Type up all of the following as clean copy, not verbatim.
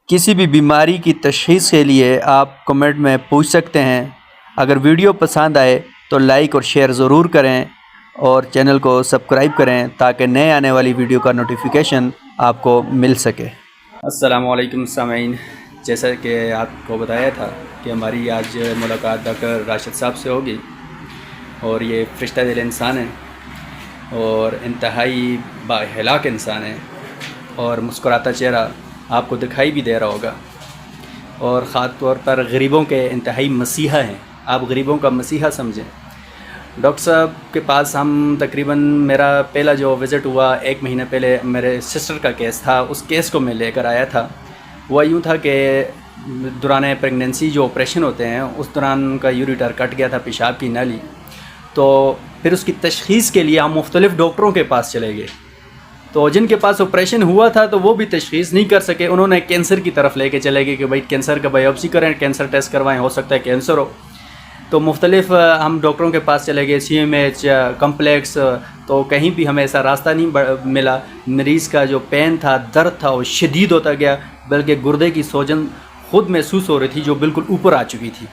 کسی بھی بیماری کی تشخیص کے لیے آپ کمنٹ میں پوچھ سکتے ہیں۔ اگر ویڈیو پسند آئے تو لائک اور شیئر ضرور کریں اور چینل کو سبسکرائب کریں تاکہ نئے آنے والی ویڈیو کا نوٹیفیکیشن آپ کو مل سکے۔ السلام علیکم سامعین، جیسا کہ آپ کو بتایا تھا کہ ہماری آج ملاقات ڈاکٹر راشد صاحب سے ہوگی، اور یہ فرشتہ دل انسان ہیں اور انتہائی بااخلاق انسان ہیں، اور مسکراتا چہرہ آپ کو دکھائی بھی دے رہا ہوگا، اور خاص طور پر غریبوں کے انتہائی مسیحا ہیں۔ آپ غریبوں کا مسیحا سمجھیں۔ ڈاکٹر صاحب کے پاس ہم تقریباً میرا پہلا جو وزٹ ہوا 1 مہینہ پہلے، میرے سسٹر کا کیس تھا، اس کیس کو میں لے کر آیا تھا۔ وہ یوں تھا کہ دوران پریگننسی جو آپریشن ہوتے ہیں اس دوران ان کا یوریٹر کٹ گیا تھا، پیشاب کی نالی، تو پھر اس کی تشخیص کے لیے ہم مختلف ڈاکٹروں کے پاس چلے گئے، تو جن کے پاس آپریشن ہوا تھا تو وہ بھی تشخیص نہیں کر سکے۔ انہوں نے کینسر کی طرف لے کے چلے گئے کہ بھائی کینسر کا بایوپسی کریں، کینسر ٹیسٹ کروائیں، ہو سکتا ہے کینسر ہو۔ تو مختلف ہم ڈاکٹروں کے پاس چلے گئے، CMH، کمپلیکس، تو کہیں بھی ہمیں ایسا راستہ نہیں ملا۔ مریض کا جو پین تھا، درد تھا، وہ شدید ہوتا گیا، بلکہ گردے کی سوجن خود محسوس ہو رہی تھی جو بالکل اوپر آ چکی تھی۔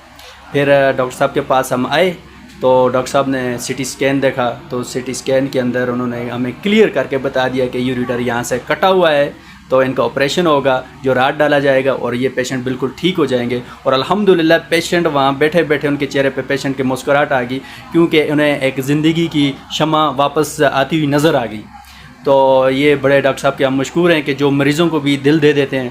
پھر ڈاکٹر صاحب کے پاس ہم آئے تو ڈاکٹر صاحب نے CT اسکین دیکھا، تو CT اسکین کے اندر انہوں نے ہمیں کلیئر کر کے بتا دیا کہ یوریٹر یہاں سے کٹا ہوا ہے، تو ان کا آپریشن ہوگا، جو راڈ ڈالا جائے گا اور یہ پیشنٹ بالکل ٹھیک ہو جائیں گے۔ اور الحمدللہ پیشنٹ وہاں بیٹھے بیٹھے ان کے چہرے پہ پیشنٹ کے مسکراہٹ آ گئی، کیونکہ انہیں ایک زندگی کی شمع واپس آتی ہوئی نظر آ گئی۔ تو یہ بڑے ڈاکٹر صاحب کے ہم مشکور ہیں کہ جو مریضوں کو بھی دل دے دیتے ہیں۔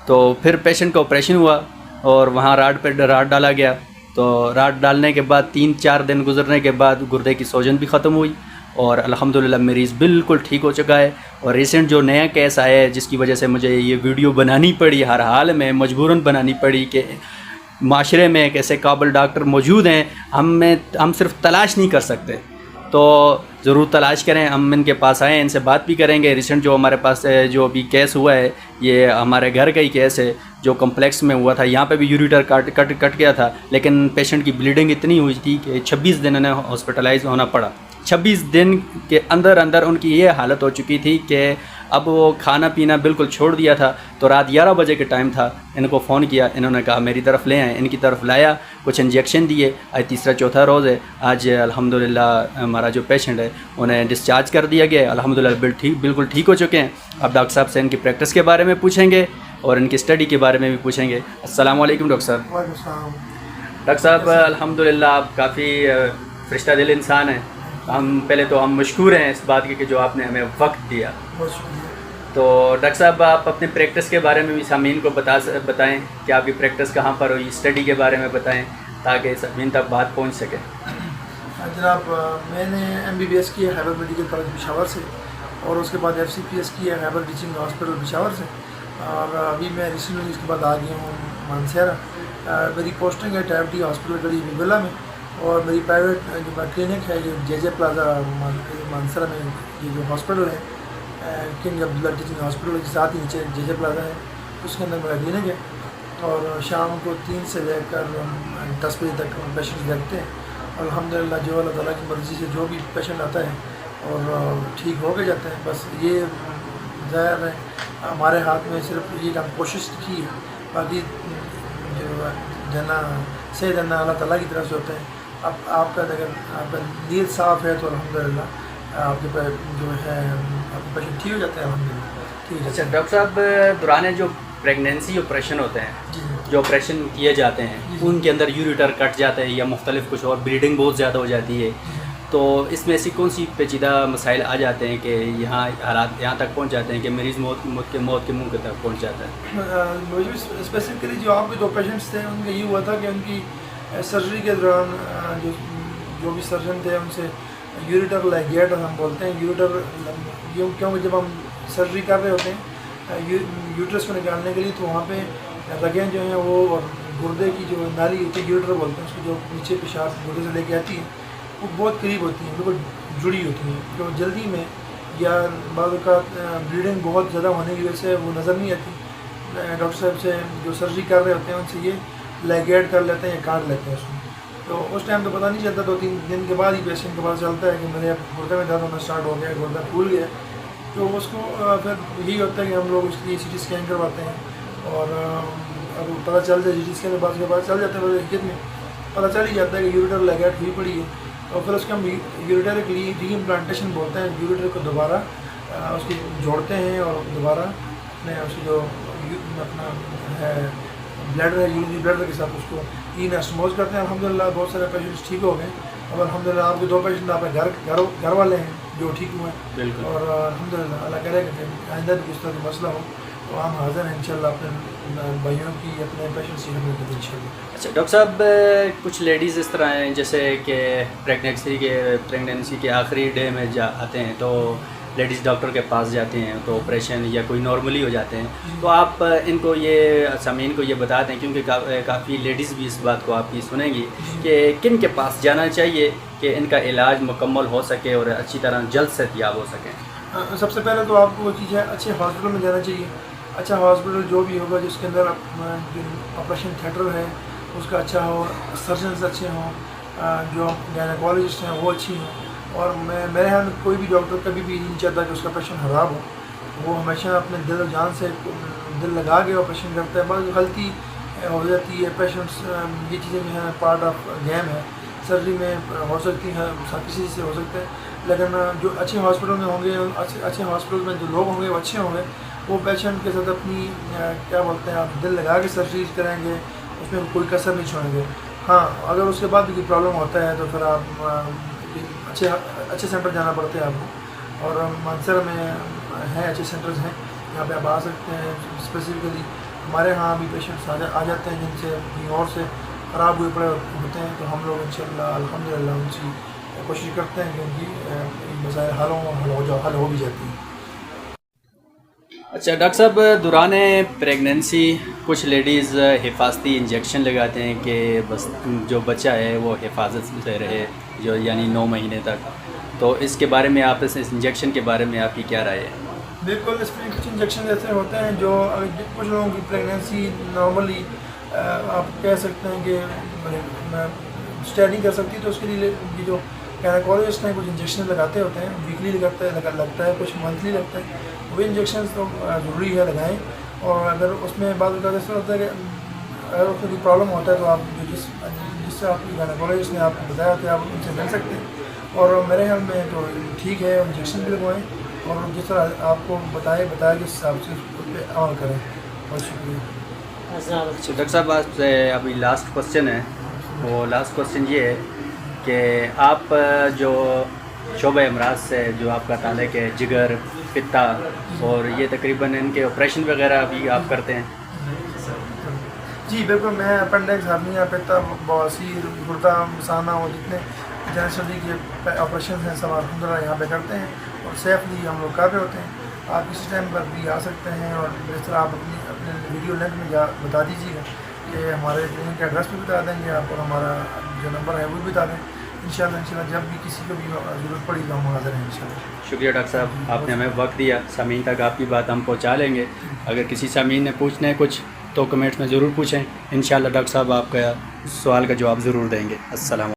تو پھر پیشنٹ کا آپریشن ہوا اور وہاں راڈ ڈالا گیا، تو راڈ ڈالنے کے بعد 3-4 دن گزرنے کے بعد گردے کی سوجن بھی ختم ہوئی، اور الحمدللہ مریض بالکل ٹھیک ہو چکا ہے۔ اور ریسنٹ جو نیا کیس آیا ہے، جس کی وجہ سے مجھے یہ ویڈیو بنانی پڑی، ہر حال میں مجبوراً بنانی پڑی، کہ معاشرے میں ایک ایسے قابل ڈاکٹر موجود ہیں، ہم صرف تلاش نہیں کر سکتے، تو ضرور تلاش کریں۔ ہم ان کے پاس آئیں، ان سے بات بھی کریں گے۔ ریسنٹ جو ہمارے پاس جو ابھی کیس ہوا ہے، یہ ہمارے گھر کا ہی کیس ہے، جو کمپلیکس میں ہوا تھا۔ یہاں پہ بھی یوریٹر کٹ گیا تھا، لیکن پیشنٹ کی بلیڈنگ اتنی ہوئی تھی کہ 26 دن انہیں ہاسپٹلائز ہونا پڑا۔ 26 دن کے اندر ان کی یہ حالت ہو چکی تھی کہ اب وہ کھانا پینا بالکل چھوڑ دیا تھا۔ تو رات 11 بجے کے ٹائم تھا، ان کو فون کیا، انہوں نے کہا میری طرف لے آئیں۔ ان کی طرف لایا، کچھ انجیکشن دیے۔ آج تیسرا چوتھا روز ہے، آج الحمدللہ ہمارا جو پیشنٹ ہے انہیں ڈسچارج کر دیا گیا، الحمدللہ بالکل ٹھیک ہو چکے ہیں۔ اب ڈاکٹر صاحب سے ان کی پریکٹس کے بارے میں پوچھیں گے اور ان کی اسٹڈی کے بارے میں بھی پوچھیں گے۔ السلام علیکم ڈاکٹر صاحب۔ وعلیکم السلام۔ ڈاکٹر صاحب الحمدللہ آپ کافی فرشتہ دل انسان ہیں۔ پہلے تو ہم مشکور ہیں اس بات کے کہ جو آپ نے ہمیں وقت دیا۔ بہت شکریہ۔ تو ڈاکٹر صاحب آپ اپنے پریکٹس کے بارے میں بھی سامعین کو بتائیں کہ آپ کی پریکٹس کہاں پر ہوئی، اسٹڈی کے بارے میں بتائیں تاکہ سامعین تک بات پہنچ سکے۔ جناب، میں نے MBBS کی ہے خیبر میڈیکل کالج پشاور سے، اور اس کے بعد FCPS کی ہے خیبر ٹیچنگ ہاسپٹل پشاور سے، اور ابھی میں ریسنٹلی اس کے بعد آ گیا ہوں مانسہرہ۔ میری پوسٹنگ ہے ٹیب ڈی ہاسپٹل گڑی بلا میں، اور میری پرائیویٹ جو کلینک ہے جو JJ پلازا مانسہرہ میں، یہ جو ہاسپٹل ہے کنگ عبداللہ ٹیچنگ ہاسپٹل کے ساتھ ہی نیچے JJ پلازا ہے، اس کے اندر میرا کلینک ہے۔ اور شام کو 3 سے لے کر 10 بجے تک پیشنٹ دیکھتے ہیں۔ الحمدللہ جو اللہ تعالیٰ کی مرضی سے جو بھی پیشنٹ آتا ہے اور ٹھیک ہو کے جاتا ہے۔ بس یہ ظاہر ہے ہمارے ہاتھ میں صرف یہ ہم کوشش کی ہے، باقی جو جنا صحیح جنا اللہ تعالیٰ کی طرف سے ہوتا ہے۔ اب آپ کا اگر آپ کا نیت صاف ہے تو الحمدللہ آپ کے جو ہے آپ کے پیشنٹ ٹھیک ہو جاتے ہیں، الحمدللہ ٹھیک ہے۔ اچھا ڈاکٹر صاحب، دوران جو پریگنینسی آپریشن ہوتے ہیں، جی جو آپریشن کیے جاتے ہیں، ان کے اندر یوریٹر کٹ جاتا ہے یا مختلف کچھ اور، بلیڈنگ بہت زیادہ ہو جاتی ہے، تو اس میں ایسی کون سی پیچیدہ مسائل آ جاتے ہیں کہ یہاں حالات یہاں تک پہنچ جاتے ہیں کہ مریض موت کے منہ کے تک پہنچ جاتا ہے؟ مجھے اسپیسیفکلی جو آپ کے 2 پیشنٹس تھے ان کا یہ ہوا تھا کہ ان کی سرجری کے دوران جو بھی سرجن تھے ان سے یوریٹر لیگیٹ ہم بولتے ہیں، یوریٹر کیونکہ جب ہم سرجری کر رہے ہوتے ہیں یوٹرس کو نکالنے کے لیے، تو وہاں پہ رگیں جو ہیں وہ، اور گردے کی جو نالی ہوتی ہے یوریٹر بولتے ہیں اس کو، جو نیچے پیشاب گردے سے لے کے آتی ہے، وہ بہت قریب ہوتی ہیں، بالکل جڑی ہوتی ہیں، جو جلدی میں یا بعض اوقات بلیڈنگ بہت زیادہ ہونے کی وجہ سے وہ نظر نہیں آتی۔ ڈاکٹر صاحب سے جو سرجری کر رہے ہوتے ہیں ان سے یہ لیگیٹ کر لیتے ہیں یا کاٹ لیتے ہیں اس کو، تو اس ٹائم تو پتہ نہیں چلتا، 2-3 دن کے بعد ہی پیشنٹ کے پاس چلتا ہے کہ میرے گردے میں درد ہونا اسٹارٹ ہو گیا، گردہ پھول گیا۔ تو اس کو پھر یہی ہوتا ہے کہ ہم لوگ اس کی CT اسکین کرواتے ہیں، اور اب پتہ چل جائے جی کے بعد پتہ چل جاتا ہے حقیقت میں پتہ چل ہی جاتا ہے کہ یوریٹر لیگیٹ ہوئی پڑی ہے، اور پھر اس کا ہم یوریٹر کے لیے ری امپلانٹیشن بولتے ہیں. یوریٹر کو دوبارہ اس کی جوڑتے ہیں اور دوبارہ اپنے اس کی جو اپنا ہے بلیڈر ہے یورینری بلیڈر کے ساتھ اس کو انسٹموز کرتے ہیں. الحمدللہ بہت سارے پیشنٹس ٹھیک ہو گئے. اب الحمدللہ آپ کے 2 پیشنٹ آپ کے گھر والے ہیں جو ٹھیک ہوئے ہیں. بالکل. اور الحمدللہ اللہ کرے کہ آئندہ بھی کس طرح کا مسئلہ ہو تو ہم حاضر ہیں انشاءاللہ اپنے بھائیوں کی اپنے پیشنٹس کی خدمت کریں انشاءاللہ. اچھا ڈاکٹر صاحب، کچھ لیڈیز اس طرح ہیں جیسے کہ پریگنینسی کے آخری ڈے میں آتے ہیں تو لیڈیز ڈاکٹر کے پاس جاتے ہیں تو آپریشن یا کوئی نارملی ہو جاتے ہیں، تو آپ ان کو یہ سامعین کو یہ بتا دیں کیونکہ کافی لیڈیز بھی اس بات کو آپ کی سنیں گی کہ کن کے پاس جانا چاہیے کہ ان کا علاج مکمل ہو سکے اور اچھی طرح جلد صحتیاب ہو سکیں. سب سے پہلے تو آپ کو وہ چیز ہے اچھے ہاسپٹل میں جانا چاہیے. اچھا ہاسپٹل جو بھی ہوگا جس کے اندر آپریشن تھیٹر ہے اس کا اچھا ہو، سرجنز اچھے ہوں، جو گائنیکالوجسٹ ہیں وہ اچھی ہوں. اور میرے یہاں کوئی بھی ڈاکٹر کبھی بھی نہیں چاہتا کہ اس کا آپریشن خراب ہو. وہ ہمیشہ اپنے دل و جان سے دل لگا کے آپریشن کرتا ہے. بس غلطی ہو جاتی ہے پیشنٹس، یہ چیزیں جو ہیں پارٹ آف گیم ہے. سرجری میں ہو سکتی ہیں، کسی سے ہو سکتا ہے، لیکن جو اچھے ہاسپٹل میں ہوں گے، اچھے ہاسپٹل میں جو لوگ ہوں گے وہ اچھے ہوں گے. وہ پیشنٹ کے ساتھ اپنی کیا بولتے ہیں آپ دل لگا کے سرجری کریں گے، اس میں کوئی کسر نہیں چھوڑیں گے. ہاں اگر اس کے بعد بھی کوئی پرابلم ہوتا ہے تو پھر آپ اچھے سینٹر جانا پڑتا ہے آپ کو. اور مانسر میں ہیں اچھے سینٹرز ہیں جہاں پہ آپ آ سکتے ہیں. اسپیسیفکلی ہمارے ہاں بھی پیشنٹس آ جاتے ہیں جن سے کہیں اور سے خراب ہوئے پڑے ہوتے ہیں، تو ہم لوگ انشاءاللہ الحمدللہ ان کی کوشش کرتے ہیں کہ ان کی مسائل حل ہو بھی جاتی ہیں. اچھا ڈاکٹر صاحب، دوران پریگنینسی کچھ لیڈیز حفاظتی انجیکشن لگاتے ہیں کہ بس جو بچہ ہے وہ حفاظت سے رہے، جو یعنی 9 مہینے تک. تو اس کے بارے میں آپ اس انجیکشن کے بارے میں آپ کی کیا رائے ہے؟ بالکل، اس میں کچھ انجیکشن ایسے ہوتے ہیں جو کچھ لوگوں کی پریگنینسی نارملی آپ کہہ سکتے ہیں کہ اسٹے نہیں کر سکتی، تو اس کے لیے یہ جو گائنیکالوجسٹ ہیں کچھ انجیکشن لگاتے ہوتے ہیں. ویکلی لگتا ہے، کچھ منتھلی لگتا ہے. وہ انجیکشنز تو ضروری ہے لگائیں. اور اگر اس میں بعض اوقات ایسا ہوتا ہے کہ اگر اس میں کوئی پرابلم ہوتا ہے تو آپ جس سے آپ کی گائنیکالوجسٹ نے آپ کو بتایا تھا آپ ان سے مل سکتے ہیں. اور میرے خیال میں تو ٹھیک ہے، انجیکشن بھی لگوائیں اور جس طرح آپ کو بتایا کہ اس حساب سے اس پہ عمل کریں. بہت شکریہ. اچھا ڈاکٹر صاحب، آپ سے ابھی لاسٹ کوسچن ہے. وہ لاسٹ کوسچن یہ ہے کہ آپ جو شعبہ امراض سے جو آپ کا تعلق ہے، جگر، پتا، اور یہ تقریباً ان کے آپریشن وغیرہ بھی آپ کرتے ہیں؟ جی بالکل، میں اپنڈکس، ہرنیا، پتا، بواسیر، گردہ، مثانہ اور جتنے جنرل کے آپریشن ہیں سب الحمدللہ یہاں پہ کرتے ہیں اور سیفلی ہم لوگ کر رہے ہوتے ہیں. آپ کسی ٹائم پر بھی آ سکتے ہیں اور اس طرح آپ اپنے ویڈیو لنک میں بتا دیجیے گا کہ ہمارے کلینک کا ایڈریس بھی بتا دیں گے آپ، اور ہمارا جو نمبر ہے وہ بھی بتا دیں. انشاءاللہ جب بھی کسی کو بھی ضرورت پڑی تو ہم حاضر ہیں انشاءاللہ. شکریہ ڈاکٹر صاحب، آپ نے ہمیں وقت دیا. سامعین تک آپ کی بات ہم پہنچا لیں گے. اگر کسی سامعین نے پوچھنا ہے کچھ تو کمنٹس میں ضرور پوچھیں. انشاءاللہ ڈاکٹر صاحب آپ کا سوال کا جواب ضرور دیں گے. السلام